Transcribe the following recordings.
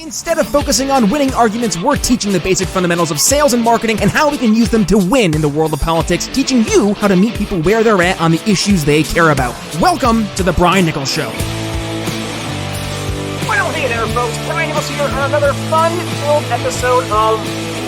Instead of focusing on winning arguments, we're teaching the basic fundamentals of sales and marketing and how we can use them to win in the world of politics, teaching you how to meet people where they're at on the issues they care about. Welcome to The Brian Nichols Show. Well, hey there, folks. Brian Nichols here on another fun-filled episode of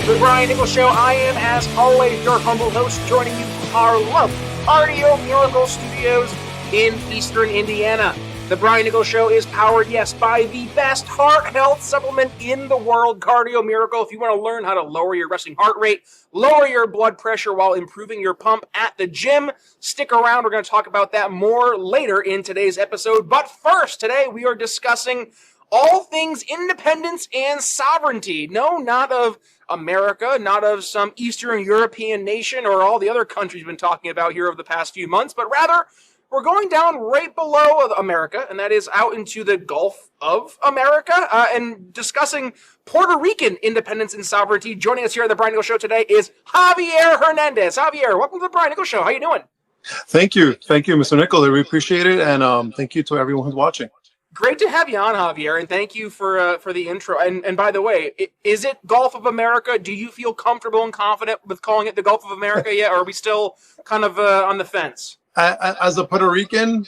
The Brian Nichols Show. I am, as always, your humble host, joining you from our lovely Cardio Miracle Studios in Eastern Indiana. The Brian Nichols Show is powered, yes, by the best heart health supplement in the world, Cardio Miracle. If you want to learn how to lower your resting heart rate, lower your blood pressure while improving your pump at the gym, stick around. We're going to talk about that more later in today's episode. But first, today we are discussing all things independence and sovereignty. No, not of America, not of some Eastern European nation or all the other countries we've been talking about here over the past few months, but rather we're going down right below America, and that is out into the Gulf of America, and discussing Puerto Rican independence and sovereignty. Joining us here at the Brian Nichols Show today is Javier Hernandez. Javier, welcome to the Brian Nichols Show. How you doing? Thank you, Mr. Nichols. I really appreciate it, and thank you to everyone who's watching. Great to have you on, Javier, and thank you for the intro. And by the way, is it Gulf of America? Do you feel comfortable and confident with calling it the Gulf of America yet, or are we still kind of on the fence? As a Puerto Rican,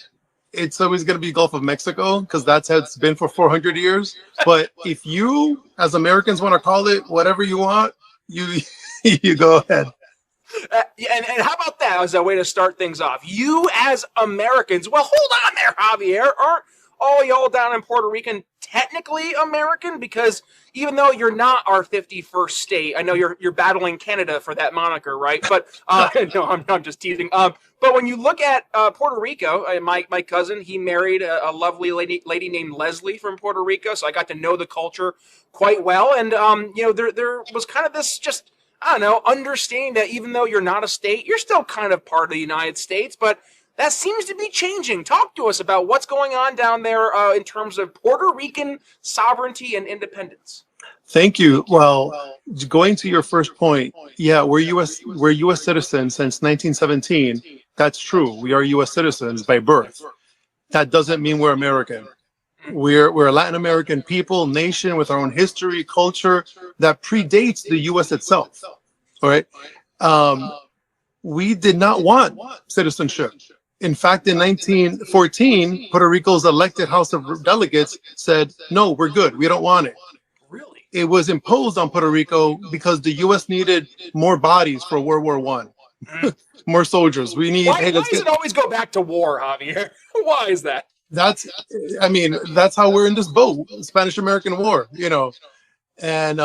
it's always going to be Gulf of Mexico because that's how it's been for 400 years. But if you, as Americans, want to call it whatever you want, you go ahead. And how about that as a way to start things off? You, as Americans, well, hold on there, Javier. Aren't all y'all down in Puerto Rican technically American? Because even though you're not our 51st state, I know you're battling Canada for that moniker, right? But no, I'm just teasing. But when you look at Puerto Rico, my cousin, he married a lovely lady named Leslie from Puerto Rico, so I got to know the culture quite well. And there was kind of this just, I don't know, understanding that even though you're not a state, you're still kind of part of the United States. But that seems to be changing. Talk to us about what's going on down there in terms of Puerto Rican sovereignty and independence. Thank you. Well, going to your first point, yeah, we're U.S. citizens since 1917. That's true. We are U.S. citizens by birth. That doesn't mean we're American. We're a Latin American people, nation with our own history, culture that predates the U.S. itself. All right. We did not want citizenship. In fact, in 1914, Puerto Rico's elected House of Delegates said, no, we're good. We don't want it. Really? It was imposed on Puerto Rico because the U.S. needed more bodies for World War I. More soldiers. We need. Why does it always go back to war, Javier? Why is that? That's how we're in this boat, Spanish-American War, And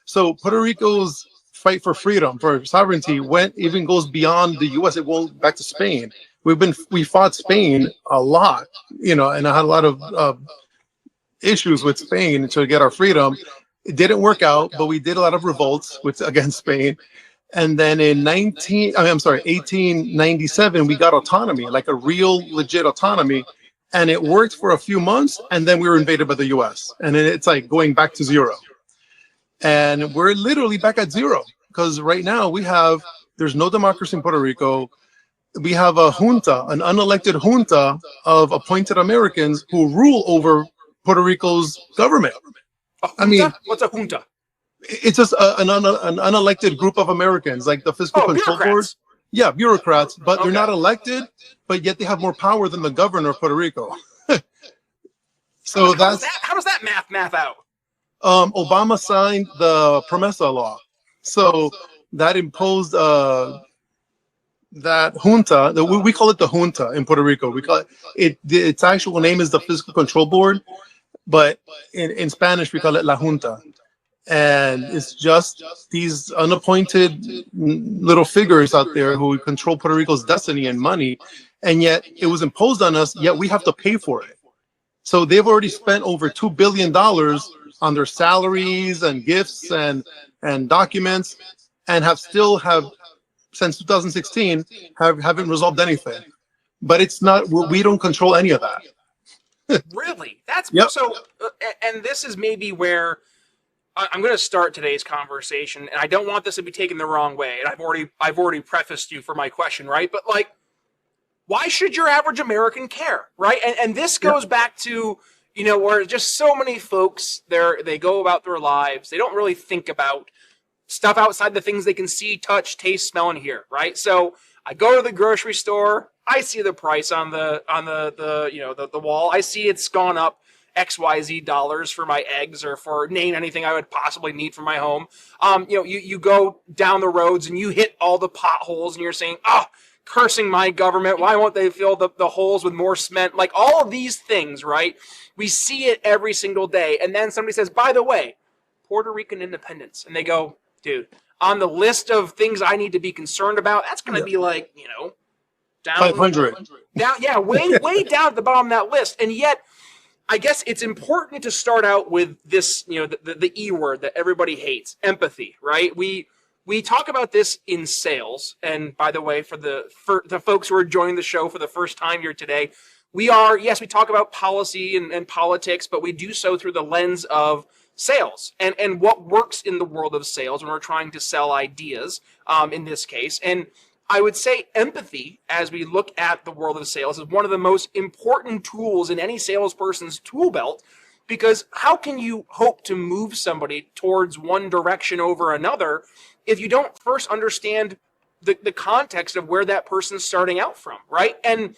so Puerto Rico's fight for freedom, for sovereignty, even goes beyond the U.S. It goes back to Spain. We fought Spain a lot, and I had a lot of issues with Spain to get our freedom. It didn't work out, but we did a lot of revolts against Spain. And then in 1897, we got autonomy, like a real legit autonomy. And it worked for a few months, and then we were invaded by the US. And then it's like going back to zero. And we're literally back at zero because right now there's no democracy in Puerto Rico. We have a junta, an unelected junta of appointed Americans who rule over Puerto Rico's government. What's a junta? It's just an unelected group of Americans, like the Fiscal Control Board. Yeah, bureaucrats, but they're not elected, but yet they have more power than the governor of Puerto Rico. So how does that math out? Obama signed the PROMESA law, so that imposed that junta. We call it the junta in Puerto Rico. We call it. Its actual name is the Fiscal Control Board, but in Spanish we call it la junta. And it's just these unappointed little figures out there who control Puerto Rico's destiny and money. And yet it was imposed on us, yet we have to pay for it. So they've already spent over $2 billion on their salaries and gifts and documents, and have since 2016 haven't resolved anything. But we don't control any of that. Really? That's yep. So, and this is maybe where I'm going to start today's conversation, and I don't want this to be taken the wrong way. And I've already prefaced you for my question, right? But why should your average American care, right? And this goes back to where just so many folks they go about their lives. They don't really think about stuff outside the things they can see, touch, taste, smell, and hear, right? So I go to the grocery store. I see the price on the wall. I see it's gone up XYZ dollars for my eggs or for name anything I would possibly need for my home. You go down the roads and you hit all the potholes and you're saying, oh, cursing my government. Why won't they fill the holes with more cement? Like all of these things, right? We see it every single day. And then somebody says, by the way, Puerto Rican independence. And they go, dude, on the list of things I need to be concerned about, that's going to be like, down 500. Down, yeah, way down at the bottom of that list. And yet, I guess it's important to start out with this, the E word that everybody hates, empathy, right? We talk about this in sales. And by the way, for the folks who are joining the show for the first time here today, we talk about policy and politics, but we do so through the lens of sales and what works in the world of sales when we're trying to sell ideas, in this case. And I would say empathy, as we look at the world of sales, is one of the most important tools in any salesperson's tool belt, because how can you hope to move somebody towards one direction over another if you don't first understand the context of where that person's starting out from, right? And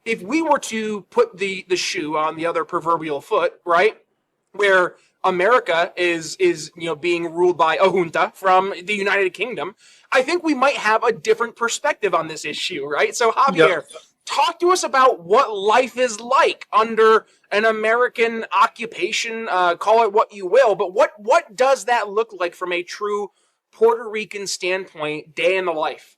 if we were to put the shoe on the other proverbial foot, right, where America is being ruled by a junta from the United Kingdom, I think we might have a different perspective on this issue, right? So Javier, talk to us about what life is like under an American occupation, call it what you will, but what does that look like from a true Puerto Rican standpoint, day in the life?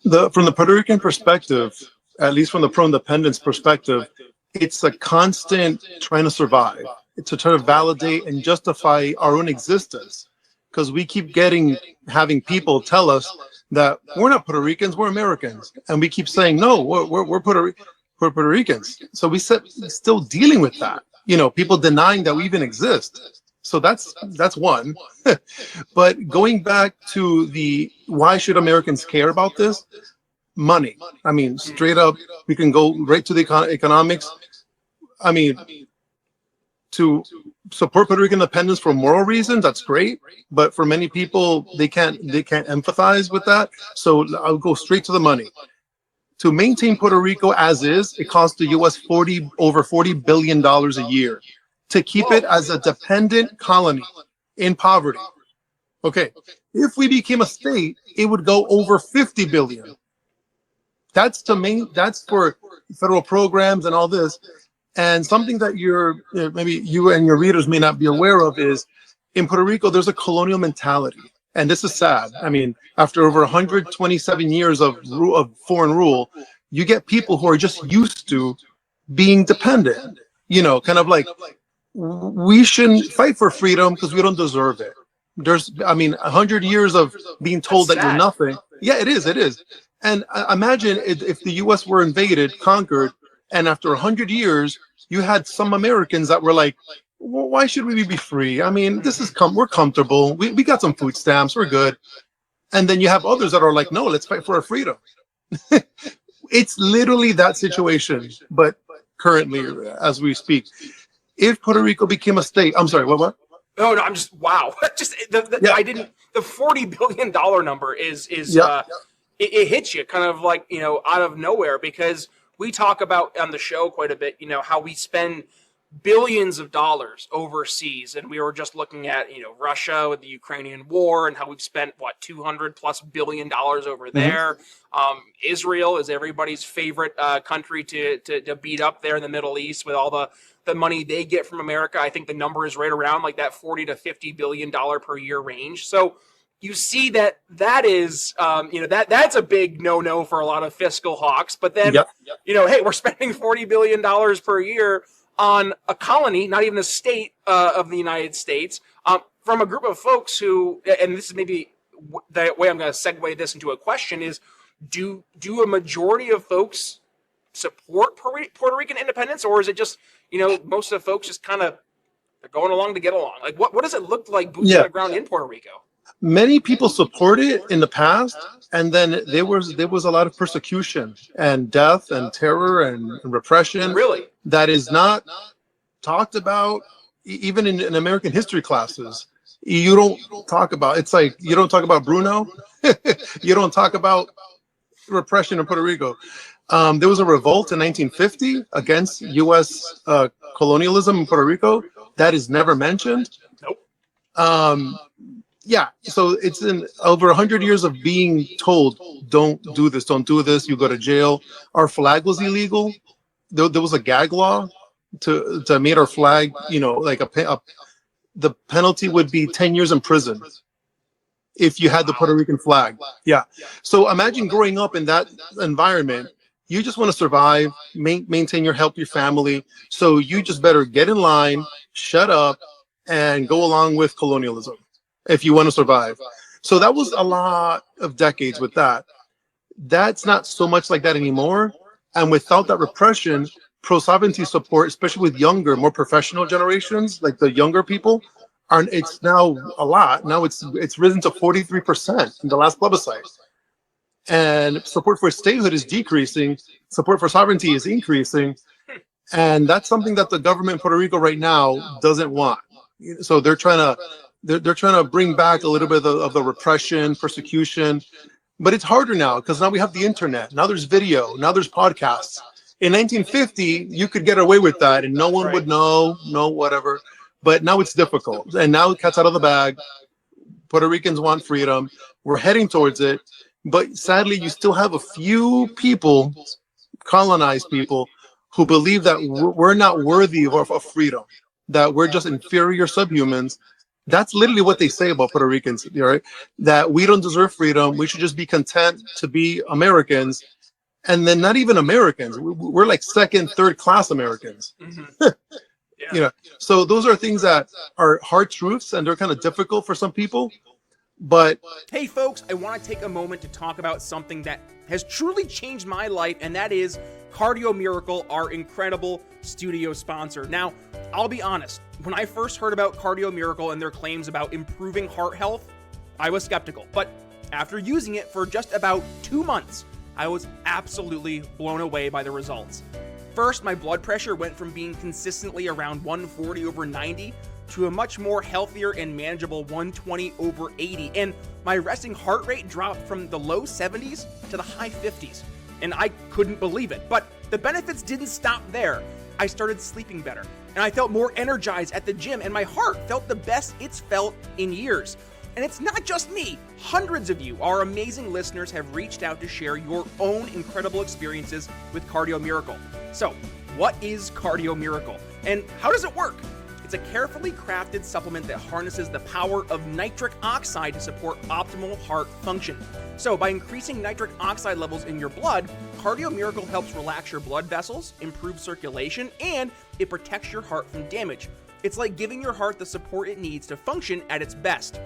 From the Puerto Rican perspective, at least from the pro-independence perspective, it's a constant trying to survive, to try to validate and justify our own existence, because we keep having people tell us that we're not Puerto Ricans, we're Americans, and we keep saying no, we're Puerto Ricans. So we still dealing with that, people denying that we even exist. So that's one. But going back to why should Americans care about this? Money. I mean, straight up, we can go right to the economics. I mean, to support Puerto Rican independence for moral reasons, that's great. But for many people, they can't empathize with that. So I'll go straight to the money. To maintain Puerto Rico as is, it costs the U.S. over $40 billion a year to keep it as a dependent colony in poverty. Okay, if we became a state, it would go over 50 billion. That's for federal programs and all this. And something that maybe you and your readers may not be aware of is in Puerto Rico, there's a colonial mentality. And this is sad. I mean, after over 127 years of foreign rule, you get people who are just used to being dependent, kind of like, we shouldn't fight for freedom because we don't deserve it. 100 years of being told that you're nothing. Yeah, it is. And imagine if the U.S. were invaded, conquered, and after 100 years, you had some Americans that were like, well, why should we be free? I mean, we're comfortable. We got some food stamps. We're good. And then you have others that are like, no, let's fight for our freedom. It's literally that situation. But currently, as we speak, if Puerto Rico became a state, I'm sorry, what? No, I'm just, wow. The $40 billion number is it hits you kind of like, out of nowhere, because we talk about on the show quite a bit, how we spend billions of dollars overseas. And we were just looking at, Russia with the Ukrainian war and how we've spent, $200+ billion over there. Israel is everybody's favorite country to beat up there in the Middle East with all the money they get from America. I think the number is right around like that $40 to $50 billion per year range. So you see that is, that's a big no-no for a lot of fiscal hawks. But then, hey, we're spending $40 billion per year on a colony, not even a state of the United States, from a group of folks who, and this is maybe the way I'm going to segue this into a question, is do a majority of folks support Puerto Rican independence, or is it just, most of the folks just kind of they're going along to get along? Like, what does it look like boots on the ground in Puerto Rico? Many people support it in the past, and then there was a lot of persecution and death and terror and repression. Really? That is not talked about even in American history classes. You don't talk about, it's like you don't talk about Bruno. You don't talk about repression in Puerto Rico. There was a revolt in 1950 against U.S. Colonialism in Puerto Rico. That is never mentioned. Nope. Yeah, so it's in over 100 years of being told, don't do this, don't do this, you go to jail. Our flag was illegal. There was a gag law to make our flag, like the penalty would be 10 years in prison if you had the Puerto Rican flag. Yeah. So imagine growing up in that environment. You just want to survive, maintain help your family. So you just better get in line, shut up, and go along with colonialism if you want to survive. So that was a lot of decades with that. That's not so much like that anymore. And without that repression, pro-sovereignty support, especially with younger, more professional generations, like the younger people, it's now a lot. Now it's risen to 43% in the last plebiscite. And support for statehood is decreasing. Support for sovereignty is increasing. And that's something that the government in Puerto Rico right now doesn't want. So they're trying to bring back a little bit of the repression, persecution. But it's harder now because now we have the internet. Now there's video. Now there's podcasts. In 1950, you could get away with that and no one would know, whatever. But now it's difficult. And now the cat's out of the bag. Puerto Ricans want freedom. We're heading towards it. But sadly, you still have a few people, colonized people, who believe that we're not worthy of freedom, that we're just inferior subhumans. That's literally what they say about Puerto Ricans, right? That we don't deserve freedom. We should just be content to be Americans. And then not even Americans. We're like second, third class Americans. Yeah. So those are things that are hard truths and they're kind of difficult for some people. But hey folks, I want to take a moment to talk about something that has truly changed my life, and that is Cardio Miracle, our incredible studio sponsor. Now, I'll be honest, when I first heard about Cardio Miracle and their claims about improving heart health, I was skeptical. But after using it for just about 2 months, I was absolutely blown away by the results. First, my blood pressure went from being consistently around 140/90 to a much more healthier and manageable 120/80. And my resting heart rate dropped from the low 70s to the high 50s. And I couldn't believe it. But the benefits didn't stop there. I started sleeping better, and I felt more energized at the gym, and my heart felt the best it's felt in years. And it's not just me. Hundreds of you, our amazing listeners, have reached out to share your own incredible experiences with Cardio Miracle. So, what is Cardio Miracle, and how does it work? It's a carefully crafted supplement that harnesses the power of nitric oxide to support optimal heart function. So by increasing nitric oxide levels in your blood, Cardio Miracle helps relax your blood vessels, improve circulation, and it protects your heart from damage. It's like giving your heart the support it needs to function at its best.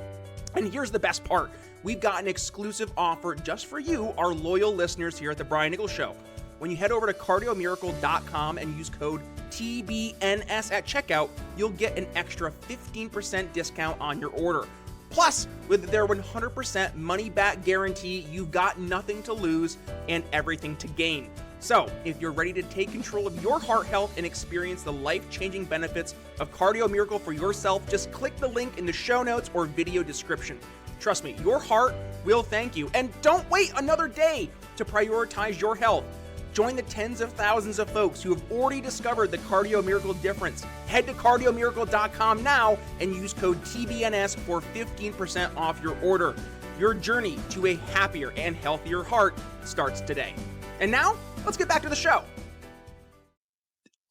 And here's the best part. We've got an exclusive offer just for you, our loyal listeners here at The Brian Nichols Show. When you head over to cardiomiracle.com and use code TBNS at checkout, you'll get an extra 15% discount on your order. Plus, with their 100% money-back guarantee, you've got nothing to lose and everything to gain. So, if you're ready to take control of your heart health and experience the life-changing benefits of Cardio Miracle for yourself, just click the link in the show notes or video description. Trust me, your heart will thank you. And don't wait another day to prioritize your health. Join the tens of thousands of folks who have already discovered the Cardio Miracle difference. Head to cardiomiracle.com now and use code TBNS for 15% off your order. Your journey to a happier and healthier heart starts today. And now, let's get back to the show.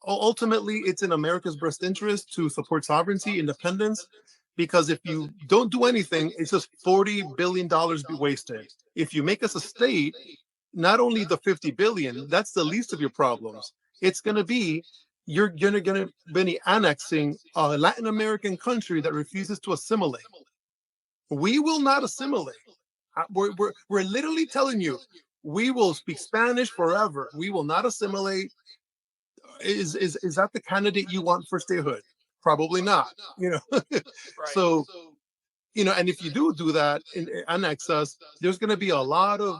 Ultimately, it's in America's best interest to support sovereignty, independence, because if you don't do anything, it's just $40 billion be wasted. If you make us a state, not only the 50 billion, that's the least of your problems. It's going to be, you're going to be annexing a Latin American country that refuses to assimilate. We will not assimilate. We're literally telling you, we will speak Spanish forever. We will not assimilate. Is that the candidate you want for statehood? Probably not. Right. So, and if you do that and annex us, there's going to be a lot of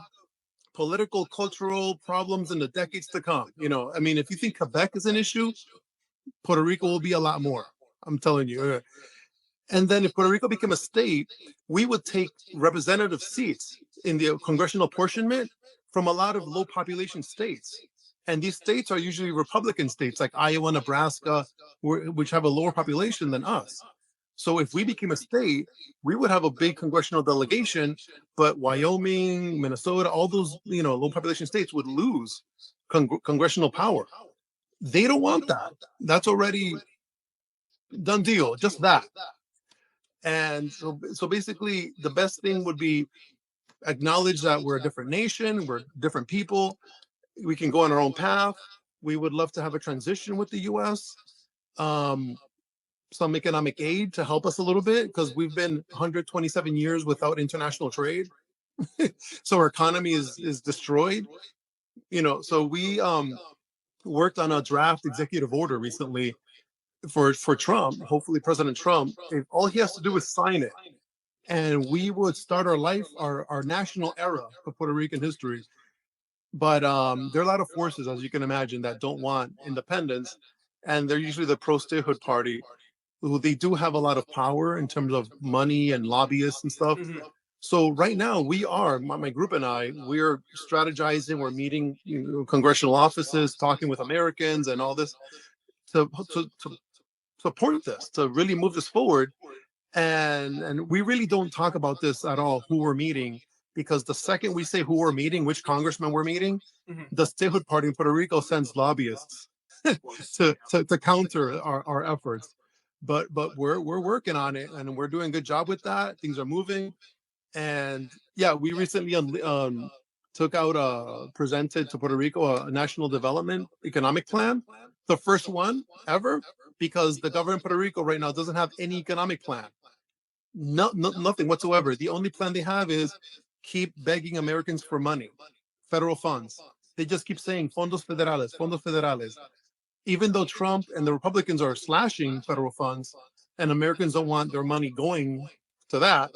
political, cultural problems in the decades to come. I mean, if you think Quebec is an issue, Puerto Rico will be a lot more. I'm telling you. And then if Puerto Rico became a state, we would take representative seats in the congressional apportionment from a lot of low population states. And these states are usually Republican states like Iowa, Nebraska, which have a lower population than us. So if we became a state, we would have a big congressional delegation, but Wyoming, Minnesota, all those low population states would lose congressional power. They don't want that. That's already done deal. Just that. And so basically, the best thing would be acknowledge that we're a different nation, we're different people, we can go on our own path. We would love to have a transition with the U.S. Some economic aid to help us a little bit because we've been 127 years without international trade, so our economy is destroyed. So we worked on a draft executive order recently for Trump, hopefully President Trump. All he has to do is sign it, and we would start our national era of Puerto Rican history. But there are a lot of forces, as you can imagine, that don't want independence, and they're usually the pro-statehood party, who they do have a lot of power in terms of money and lobbyists and stuff. Mhm. So right now we are, my group and I, we're strategizing, we're meeting congressional offices, talking with Americans and all this to support this, to really move this forward. And we really don't talk about this at all, who we're meeting, because the second we say who we're meeting, which congressman we're meeting, Mhm. the statehood party in Puerto Rico sends lobbyists to counter our efforts. But we're working on it, and we're doing a good job with that. Things are moving. And yeah, we recently took out presented to Puerto Rico a national development economic plan, the first one ever, because the government of Puerto Rico right now doesn't have any economic plan. Nothing whatsoever. The only plan they have is keep begging Americans for money, federal funds. They just keep saying fondos federales. Even though Trump and the Republicans are slashing federal funds and Americans don't want their money going to that,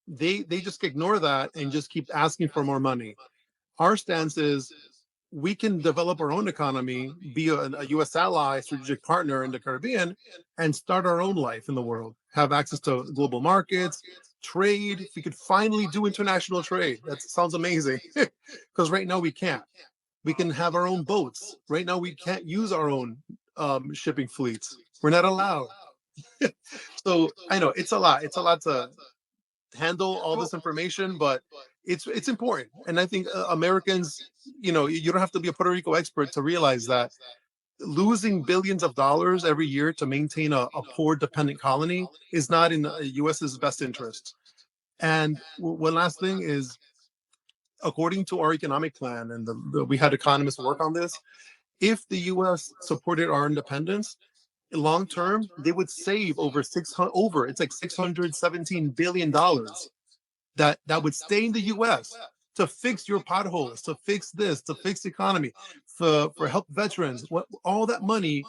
they just ignore that and just keep asking for more money. Our stance is we can develop our own economy, be a U.S. ally, strategic partner in the Caribbean, and start our own life in the world. Have access to global markets, trade. If we could finally do international trade, that sounds amazing. Because right now we can't. We can have our own boats. Right now we can't use our own shipping fleets. We're not allowed. So I know it's a lot. It's a lot to handle all this information, but it's important. And I think Americans, you don't have to be a Puerto Rico expert to realize that losing billions of dollars every year to maintain a poor dependent colony is not in the US's best interest. And one last thing is, according to our economic plan, and we had economists work on this, if the US supported our independence, long term, they would save it's like $617 billion that would stay in the US to fix your potholes, to fix this, to fix the economy, for help veterans. All that money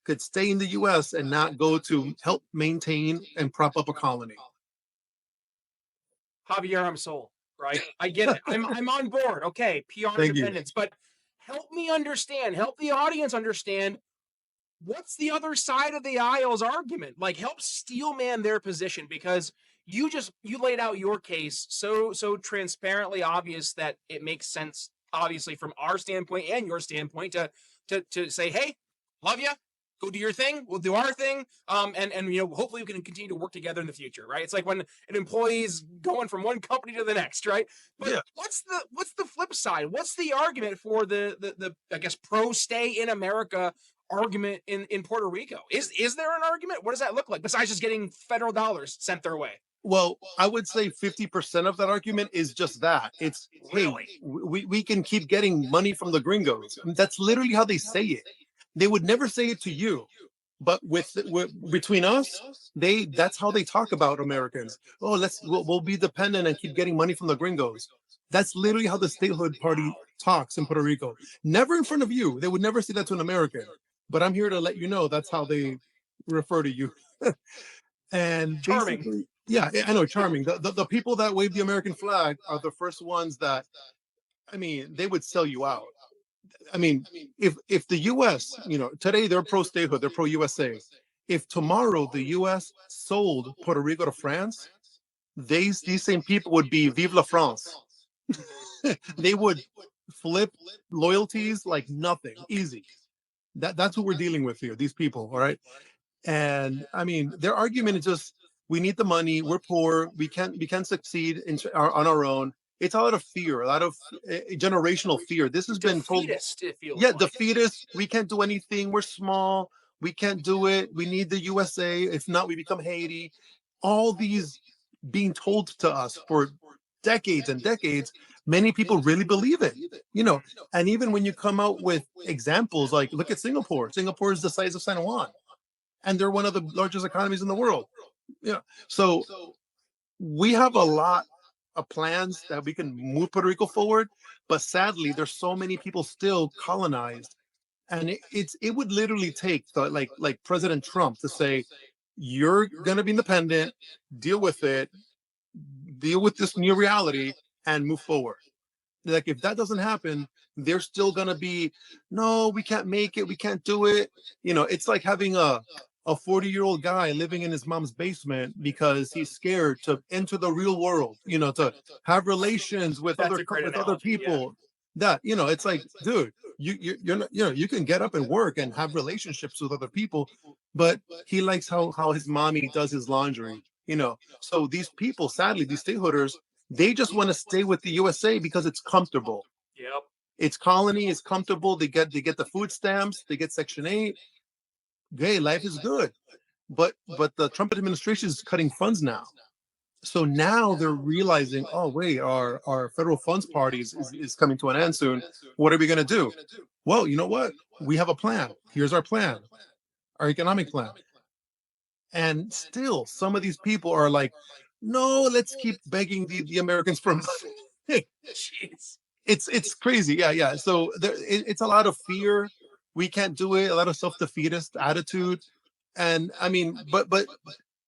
could stay in the US and not go to help maintain and prop up a colony. Javier, I'm sold. Right? I get it. I'm on board. Okay, PR Thank you. independence, but help me understand. Help the audience understand what's the other side of the aisle's argument. Like, help steelman their position, because you laid out your case so transparently obvious that it makes sense, obviously, from our standpoint and your standpoint, to say, hey, love you, go do your thing, we'll do our thing, and hopefully we can continue to work together in the future, right? It's like when an employee is going from one company to the next, right? But Yeah. what's the flip side? What's the argument for the I guess pro stay in America argument in Puerto Rico? Is there an argument? What does that look like besides just getting federal dollars sent their way? Well, I would say 50% of that argument is just that. It's, Really? hey, we can keep getting money from the gringos. I mean, that's literally how they say it. They would never say it to you, but between us, that's how they talk about Americans. Oh, we'll be dependent and keep getting money from the gringos. That's literally how the statehood party talks in Puerto Rico. Never in front of you. They would never say that to an American. But I'm here to let you know that's how they refer to you. And Charming. basically, yeah, I know, charming. The people that wave the American flag are the first ones that, I mean, they would sell you out. I mean, if the U.S., today they're pro statehood, they're pro USA. If tomorrow the U.S. sold Puerto Rico to France, these same people would be Vive la France. They would flip loyalties like nothing, easy. That's who we're dealing with here. These people, all right. And I mean, their argument is just we need the money. We're poor. We can't succeed on our own. It's a lot of fear, a lot of generational fear. This has been told. Defeatist, it feels Yeah, like. defeatist. We can't do anything. We're small. We can't do it. We need the USA. If not, we become Haiti. All these being told to us for decades and decades. Many people really believe it, And even when you come out with examples like, look at Singapore. Singapore is the size of San Juan, and they're one of the largest economies in the world. So we have a lot of plans that we can move Puerto Rico forward, but sadly, there's so many people still colonized, and it would literally take like President Trump to say, "You're gonna be independent, deal with it, deal with this new reality, and move forward." Like if that doesn't happen, they're still gonna be, no, we can't make it, we can't do it. It's like having a 40-year-old guy living in his mom's basement because he's scared to enter the real world, to have relations with That's other a great with other analogy, yeah. people. That it's like, dude, you're not, you can get up and work and have relationships with other people, but he likes how his mommy does his laundry. So these people, sadly, these stateholders, they just want to stay with the USA because it's comfortable. Yep. It's colony, it's comfortable. They get the food stamps, they get Section 8. Okay, life is good. But the Trump administration is cutting funds now. So now they're realizing, oh wait, our federal funds party is coming to an end soon. What are we gonna do? Well, you know what? We have a plan. Here's our plan, our economic plan. And still some of these people are like, no, let's keep begging the Americans for money. Jeez. It's crazy. Yeah. So it's a lot of fear. We can't do it. A lot of self-defeatist attitude. And I mean, but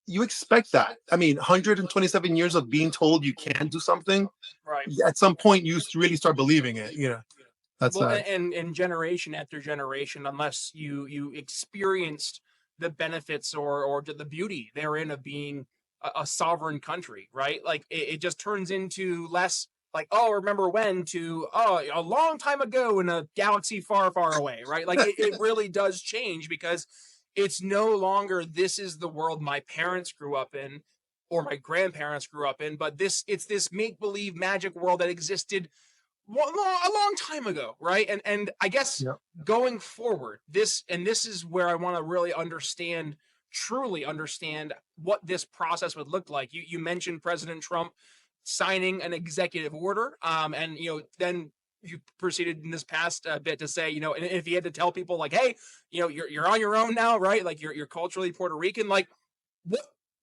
you expect that. I mean, 127 years of being told you can't do something. Right. At some point, you really start believing it. That's Well, and generation after generation, unless you experienced the benefits or the beauty therein of being a sovereign country, right? Like it just turns into less like, oh, remember when, to, oh, a long time ago in a galaxy far, far away, right? Like it really does change, because it's no longer, this is the world my parents grew up in or my grandparents grew up in, but it's this make-believe magic world that existed a long time ago, right? And I guess Yep. going forward, this is where I want to really truly understand what this process would look like. You mentioned President Trump signing an executive order, and then you proceeded in this past bit to say, and if he had to tell people like, hey, you're on your own now, right? Like you're culturally Puerto Rican. Like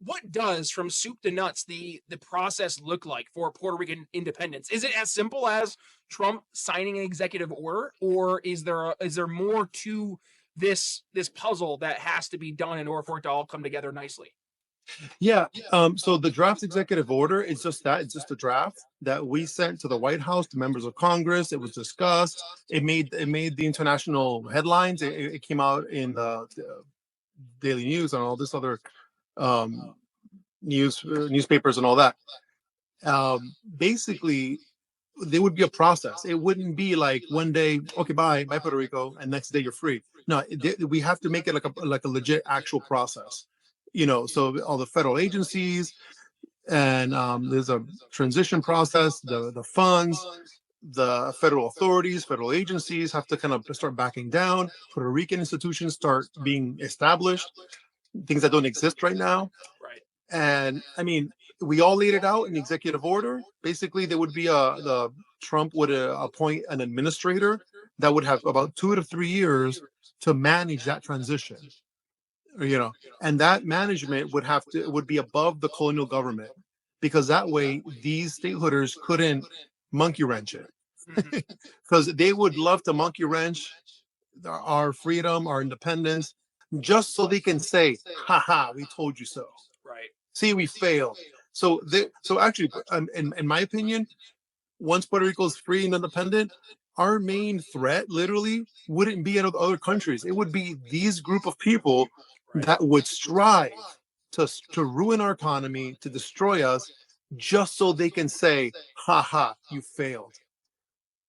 what does, from soup to nuts, the process look like for Puerto Rican independence? Is it as simple as Trump signing an executive order, or is there more to this puzzle that has to be done in order for it to all come together nicely? Yeah. So the draft executive order is just that. It's just a draft that we sent to the White House, to members of Congress. It was discussed. It made the international headlines. It came out in the Daily News and all this other newspapers and all that. Basically, there would be a process. It wouldn't be like one day, okay, bye Puerto Rico, and next day you're free. No, we have to make it like a legit actual process. So all the federal agencies, and there's a transition process. The funds, the federal authorities, federal agencies have to kind of start backing down. Puerto Rican institutions start being established, things that don't exist right now. Right. And I mean, we all laid it out in the executive order. Basically, there would be the Trump would appoint an administrator that would have about 2 to 3 years to manage that transition. And that management would be above the colonial government, because that way these stateholders couldn't monkey wrench it, because they would love to monkey wrench our freedom, our independence, just so they can say, haha, we told you so. Right. See, we failed. So actually, in my opinion, once Puerto Rico is free and independent, our main threat literally wouldn't be out of other countries. It would be these group of people that would strive to ruin our economy, to destroy us, just so they can say, "Ha ha, you failed."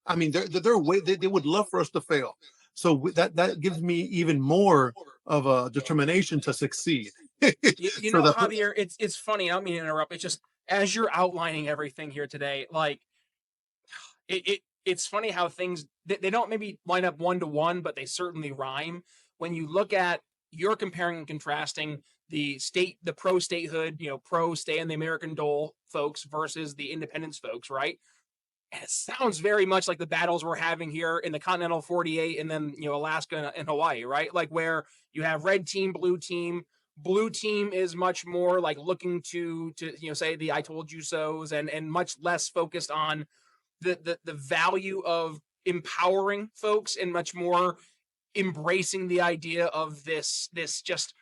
I mean, they're way they would love for us to fail. So that gives me even more of a determination to succeed. You For know, the Javier, it's funny. I don't mean to interrupt. It's just as you're outlining everything here today, like it's funny how things they don't maybe line up one to one, but they certainly rhyme. When you look at you're comparing and contrasting the pro statehood, pro stay in the American dole folks versus the independence folks, right? And it sounds very much like the battles we're having here in the continental 48 and then Alaska and Hawaii, right? Like where you have red team, blue team. Blue team is much more like looking to say the I told you so's and much less focused on the value of empowering folks and much more embracing the idea of this just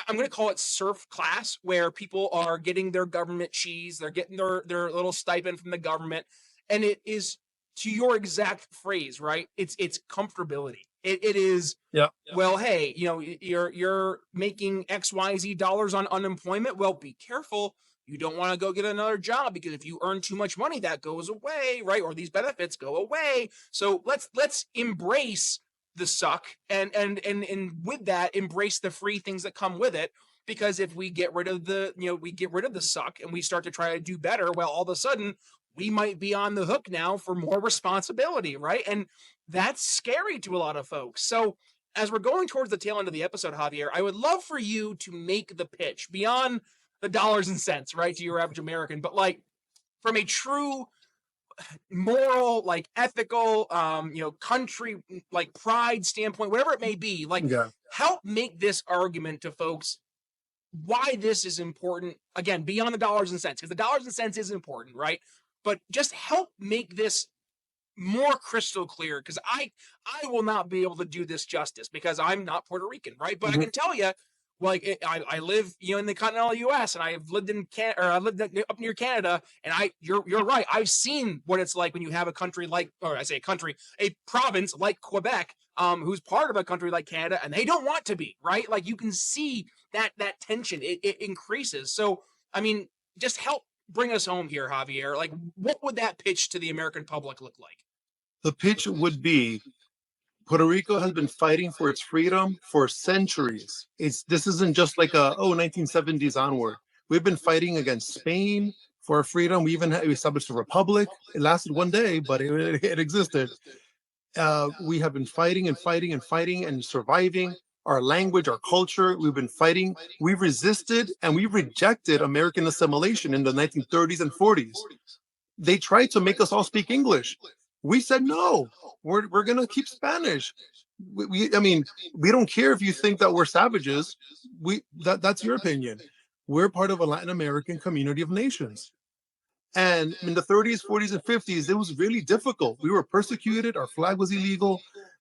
I'm going to call it serf class where people are getting their government cheese, they're getting their little stipend from the government, and it is to your exact phrase, right? It's comfortability. It is Yeah. well, hey, you're making XYZ dollars on unemployment. Well, be careful. You don't want to go get another job because if you earn too much money, that goes away, right? Or these benefits go away. So let's embrace the suck and with that embrace the free things that come with it, because if we get rid of the suck and we start to try to do better, well, all of a sudden we might be on the hook now for more responsibility, right? And that's scary to a lot of folks. So as we're going towards the tail end of the episode, Javier, I would love for you to make the pitch beyond the dollars and cents, right, to your average American, but like from a true moral, like ethical, country, like pride standpoint, whatever it may be, like Yeah. help make this argument to folks why this is important. Again, beyond the dollars and cents, because the dollars and cents is important, right? But just help make this more crystal clear, because I will not be able to do this justice because I'm not Puerto Rican, right? But I can tell you, like I live in the continental U.S. and I've lived in Canada, or I lived up near Canada, and you're right. I've seen what it's like when you have a country like, or I say a country, a province like Quebec, who's part of a country like Canada, and they don't want to be, right? Like you can see that tension it increases. So I mean, just help bring us home here, Javier. Like, what would that pitch to the American public look like? The pitch would be Puerto Rico has been fighting for its freedom for centuries. This isn't just like 1970s onward. We've been fighting against Spain for our freedom. We established a republic. It lasted one day, but it existed. We have been fighting and fighting and fighting and surviving our language, our culture. We've been fighting. We resisted and we rejected American assimilation in the 1930s and 40s. They tried to make us all speak English. We said no. We're gonna keep Spanish. I mean, we don't care if you think that we're savages. That's your opinion. We're part of a Latin American community of nations. And in the 30s, 40s, and 50s, it was really difficult. We were persecuted. Our flag was illegal.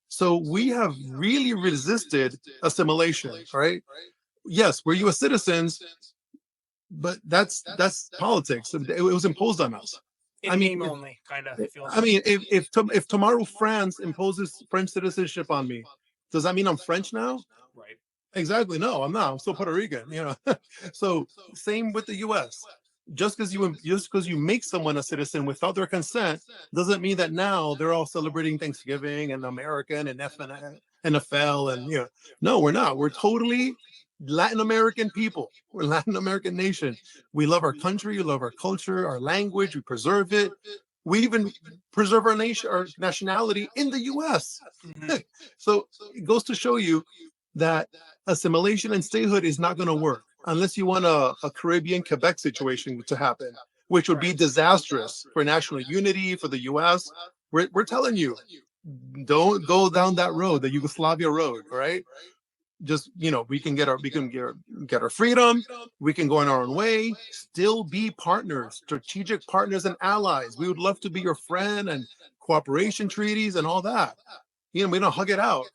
So we have really resisted assimilation, right? Yes, we're U.S. citizens, but that's politics. It was imposed on us. In name only, kind of. I mean, if tomorrow France imposes French citizenship on me, does that mean I'm French now? Right. Exactly. No, I'm not. I'm still Puerto Rican. So same with the U.S. Just because you make someone a citizen without their consent doesn't mean that now they're all celebrating Thanksgiving and American and NFL and no, we're not. We're totally Latin American people. We're Latin American nation. We love our country, we love our culture, our language, we preserve it. We even preserve our nation, our nationality in the US. So it goes to show you that assimilation and statehood is not going to work unless you want a Caribbean Quebec situation to happen, which would be disastrous for national unity, for the US. We're telling you, don't go down that road, the Yugoslavia road, right? Just we can get our freedom, we can go on our own way, still be partners, strategic partners and allies. We would love to be your friend and cooperation treaties and all that. We don't hug it out,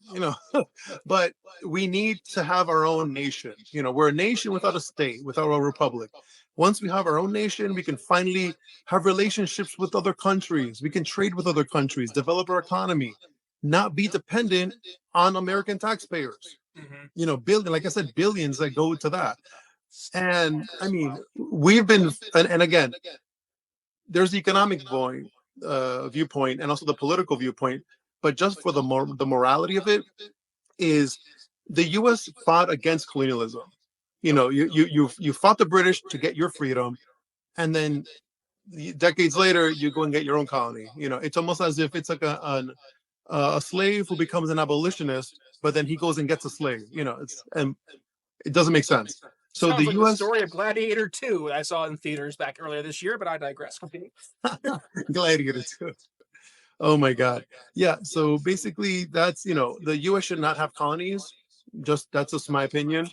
but we need to have our own nation. We're a nation without a state, without a republic. Once we have our own nation, we can finally have relationships with other countries. We can trade with other countries, develop our economy, not be dependent on American taxpayers. Mhm. Billion, like I said, billions that go to that. And I mean, we've been, and again, there's the economic viewpoint and also the political viewpoint. But just for the morality of it, is the U.S. fought against colonialism. You fought the British to get your freedom, and then decades later you go and get your own colony. It's almost as if it's like a slave who becomes an abolitionist, but then he goes and gets a slave. And it doesn't make sense. So Sounds the like the U.S. story of Gladiator 2 I saw in theaters back earlier this year, but I digress. Gladiator too. Oh my God. Yeah. So basically, that's the U.S. should not have colonies. That's just my opinion.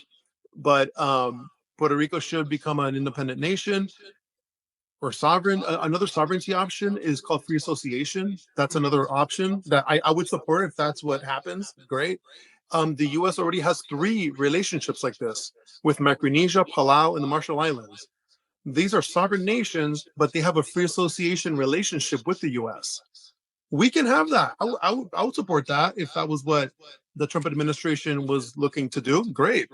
But Puerto Rico should become an independent nation or sovereign. Another sovereignty option is called free association. That's another option that I would support if that's what happens. Great. The U.S. already has 3 relationships like this with Micronesia, Palau, and the Marshall Islands. These are sovereign nations, but they have a free association relationship with the U.S. We can have that. I would support that if that was what the Trump administration was looking to do. Great.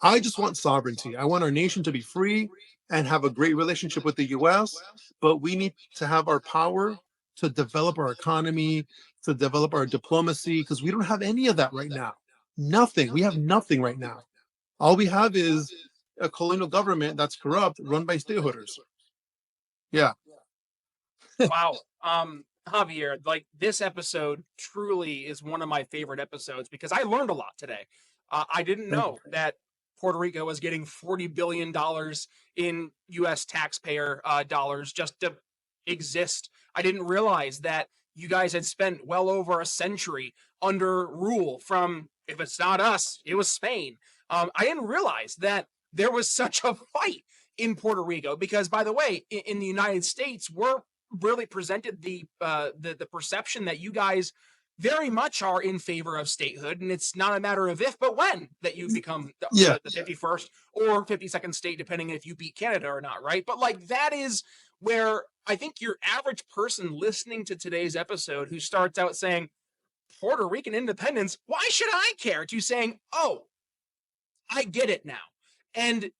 I just want sovereignty. I want our nation to be free and have a great relationship with the U.S., but we need to have our power to develop our economy, to develop our diplomacy, because we don't have any of that right now. Nothing. We have nothing right now. All we have is a colonial government that's corrupt, run by stateholders. Yeah. Wow. Javier, like this episode truly is one of my favorite episodes because I learned a lot today. I didn't Thank know that Puerto Rico was getting $40 billion in U.S. taxpayer dollars just to exist. I didn't realize that you guys had spent well over a century under rule from, if it's not us, it was Spain. I didn't realize that there was such a fight in Puerto Rico because, by the way, in the United States, we're really presented the perception that you guys very much are in favor of statehood, and it's not a matter of if but when that you become Yeah. the 51st or 52nd state, depending if you beat Canada or not, right? But like that is where I think your average person listening to today's episode who starts out saying Puerto Rican independence, why should I care? To saying, oh, I get it now. And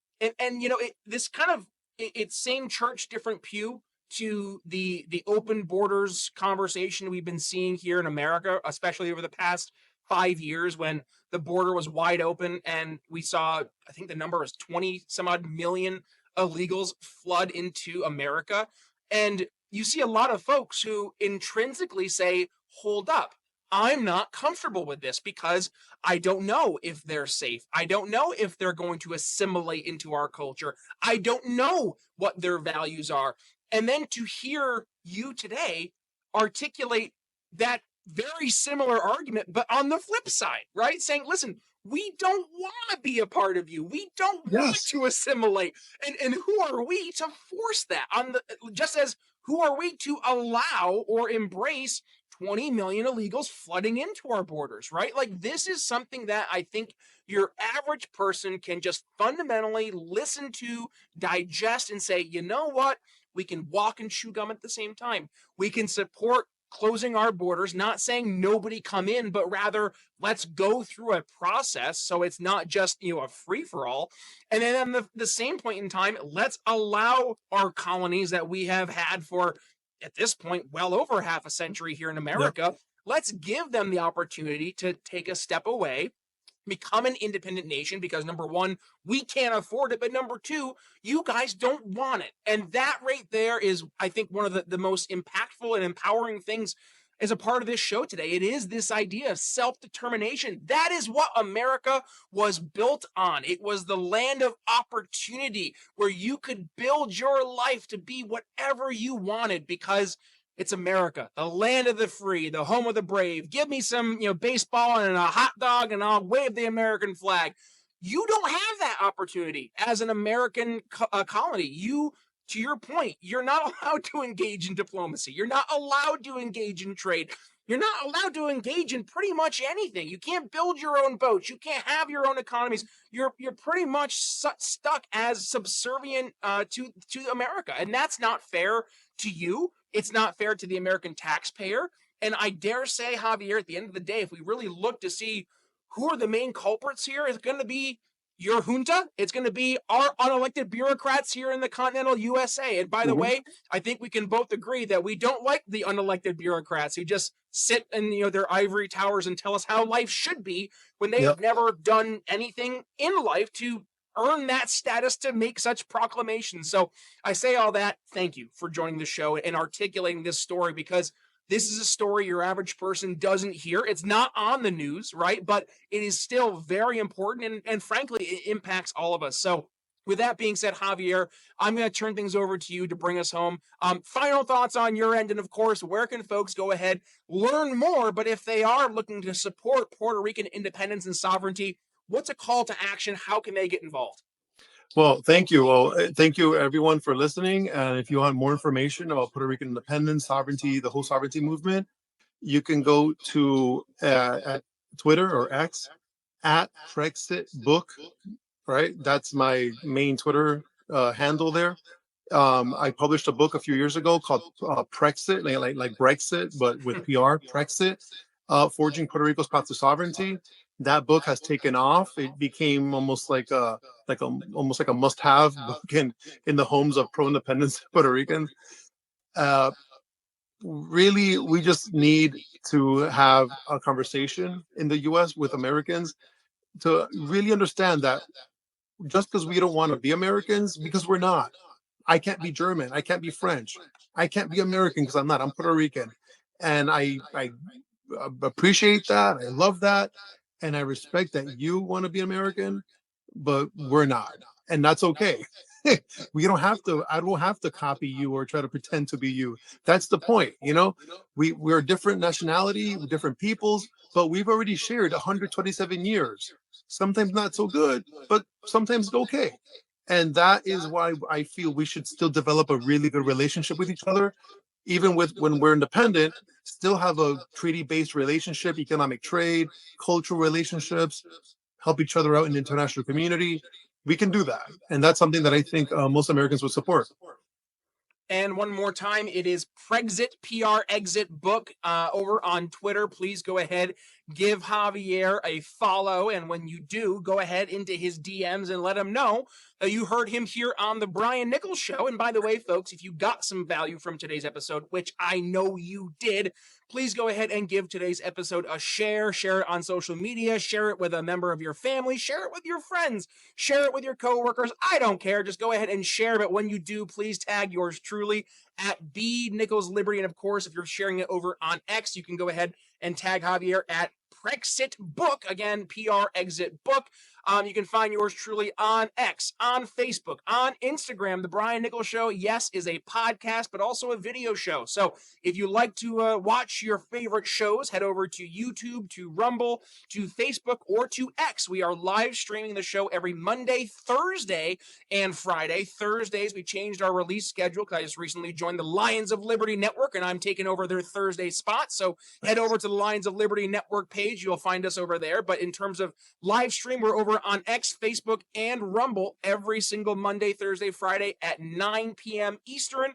this kind of it's same church, different pew to the open borders conversation we've been seeing here in America, especially over the past 5 years when the border was wide open and we saw, I think the number was 20 some odd million illegals flood into America. And you see a lot of folks who intrinsically say, hold up, I'm not comfortable with this because I don't know if they're safe. I don't know if they're going to assimilate into our culture. I don't know what their values are. And then to hear you today articulate that very similar argument, but on the flip side, right? Saying, listen, we don't want to be a part of you. We don't want Yes. to assimilate. And who are we to force that on the just as who are we to allow or embrace 20 million illegals flooding into our borders, right? Like this is something that I think your average person can just fundamentally listen to, digest, and say, you know what? We can walk and chew gum at the same time. We can support closing our borders, not saying nobody come in, but rather let's go through a process so it's not just, a free for all. And then at the same point in time, let's allow our colonies that we have had for, at this point, well over half a century here in America. Yep. Let's give them the opportunity to take a step away, become an independent nation because number one, we can't afford it, but number two, you guys don't want it. And that right there is, I think, one of the most impactful and empowering things as a part of this show today. It is this idea of self-determination. That is what America was built on. It was the land of opportunity where you could build your life to be whatever you wanted because it's America, the land of the free, the home of the brave. Give me some, baseball and a hot dog and I'll wave the American flag. You don't have that opportunity as an American colony. You, to your point, you're not allowed to engage in diplomacy. You're not allowed to engage in trade. you're not allowed to engage in pretty much anything. You can't build your own boats. You can't have your own economies. You're pretty much stuck as subservient to America, and that's not fair to you. It's not fair to the American taxpayer. And I dare say, Javier, at the end of the day, if we really look to see who are the main culprits here, it's going to be your junta. It's going to be our unelected bureaucrats here in the continental USA. And by the way, I think we can both agree that we don't like the unelected bureaucrats who just sit in their ivory towers and tell us how life should be when they have never done anything in life to earn that status to make such proclamations. So I say all that. Thank you for joining the show and articulating this story, because this is a story your average person doesn't hear. It's not on the news, right? But it is still very important, and frankly, it impacts all of us. So with that being said, Javier, I'm going to turn things over to you to bring us home. Final thoughts on your end, and of course, where can folks go ahead, learn more, but if they are looking to support Puerto Rican independence and sovereignty, what's a call to action? How can they get involved? Well, thank you. Well, thank you everyone for listening. And if you want more information about Puerto Rican independence, sovereignty, the whole sovereignty movement, you can go to at Twitter or X at Brexit Book. Right, that's my main Twitter handle there. I published a book a few years ago called Brexit, like Brexit, but with PR. Brexit, Forging Puerto Rico's Path to Sovereignty. That book has taken off. It became almost like a must-have book in the homes of pro-independence Puerto Ricans. Really, we just need to have a conversation in the U.S. with Americans to really understand that just because we don't want to be Americans, because we're not. I can't be German. I can't be French. I can't be American because I'm not. I'm Puerto Rican. And I appreciate that. I love that. And I respect that you want to be American, but we're not. And that's okay. We don't have to, I don't have to copy you or try to pretend to be you. That's the point. We're a different nationality, different peoples, but we've already shared 127 years. Sometimes not so good, but sometimes okay. And that is why I feel we should still develop a really good relationship with each other, even when we're independent, still have a treaty-based relationship, economic trade, cultural relationships, help each other out in the international community. We can do that. And that's something that I think most Americans would support. And one more time, it is Brexit, PR-Exit Book over on Twitter. Please go ahead, give Javier a follow. And when you do, go ahead into his DMs and let him know that you heard him here on the Brian Nichols Show. And by the way, folks, if you got some value from today's episode, which I know you did, please go ahead and give today's episode a share. Share it on social media. Share it with a member of your family. Share it with your friends. Share it with your coworkers. I don't care. Just go ahead and share. But when you do, please tag yours truly at B Nichols Liberty. And of course, if you're sharing it over on X, you can go ahead and tag Javier at Brexit Book. Again, PR-Exit Book. You can find yours truly on X, on Facebook, on Instagram. The Brian Nichols Show, yes, is a podcast, but also a video show. So if you like to watch your favorite shows, head over to YouTube, to Rumble, to Facebook, or to X. We are live streaming the show every Monday, Thursday, and Friday. Thursdays, we changed our release schedule because I just recently joined the Lions of Liberty Network, and I'm taking over their Thursday spot. So head over to the Lions of Liberty Network page. You'll find us over there. But in terms of live stream, we're over on X, Facebook, and Rumble every single Monday, Thursday, Friday at 9 p.m. Eastern.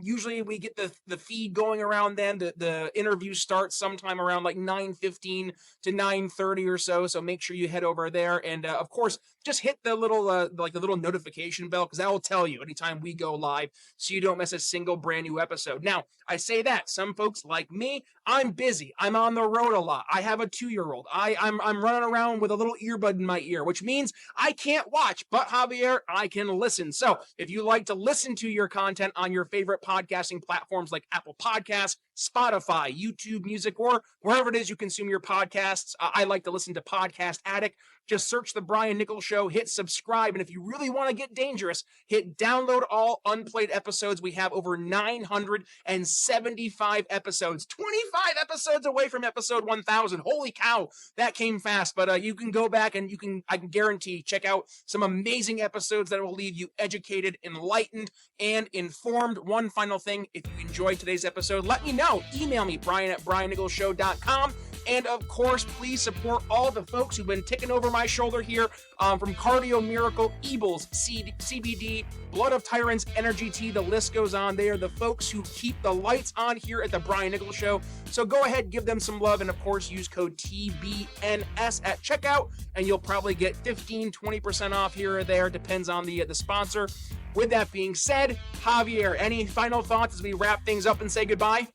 Usually we get the feed going around then. The interview starts sometime around like 9:15 to 9:30 or so. So make sure you head over there. And of course, just hit the little notification bell, because that will tell you anytime we go live so you don't miss a single brand new episode. Now, I say that some folks like me, I'm busy. I'm on the road a lot. I have a 2-year-old. I'm running around with a little earbud in my ear, which means I can't watch, but Javier, I can listen. So if you like to listen to your content on your favorite podcasting platforms like Apple Podcasts, Spotify, YouTube Music, or wherever it is you consume your podcasts, I like to listen to Podcast Addict. Just search The Brian Nichols Show, hit subscribe, and if you really want to get dangerous, hit download all unplayed episodes. We have over 975 episodes, 25 episodes away from episode 1000. Holy cow, that came fast. But you can go back and I can guarantee, check out some amazing episodes that will leave you educated, enlightened, and informed. One final thing, if you enjoyed today's episode, let me know. out, email me, brian@briannicholsshow.com. And of course, please support all the folks who've been ticking over my shoulder here, from Cardio Miracle, Ebles, CBD, Blood of Tyrants, Energy Tea, the list goes on. They are the folks who keep the lights on here at the Brian Nichols Show. So go ahead, give them some love, and of course, use code TBNS at checkout, and you'll probably get 15-20% off here or there, depends on the sponsor. With that being said, Javier, any final thoughts as we wrap things up and say goodbye?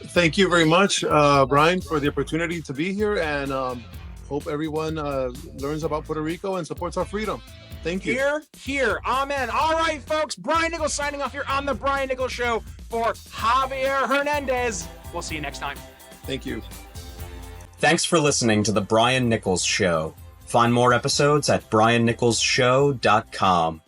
Thank you very much, Brian, for the opportunity to be here, and hope everyone learns about Puerto Rico and supports our freedom. Thank you. Here. Amen. All right, folks. Brian Nichols signing off here on The Brian Nichols Show for Javier Hernandez. We'll see you next time. Thank you. Thanks for listening to The Brian Nichols Show. Find more episodes at briannicholsshow.com.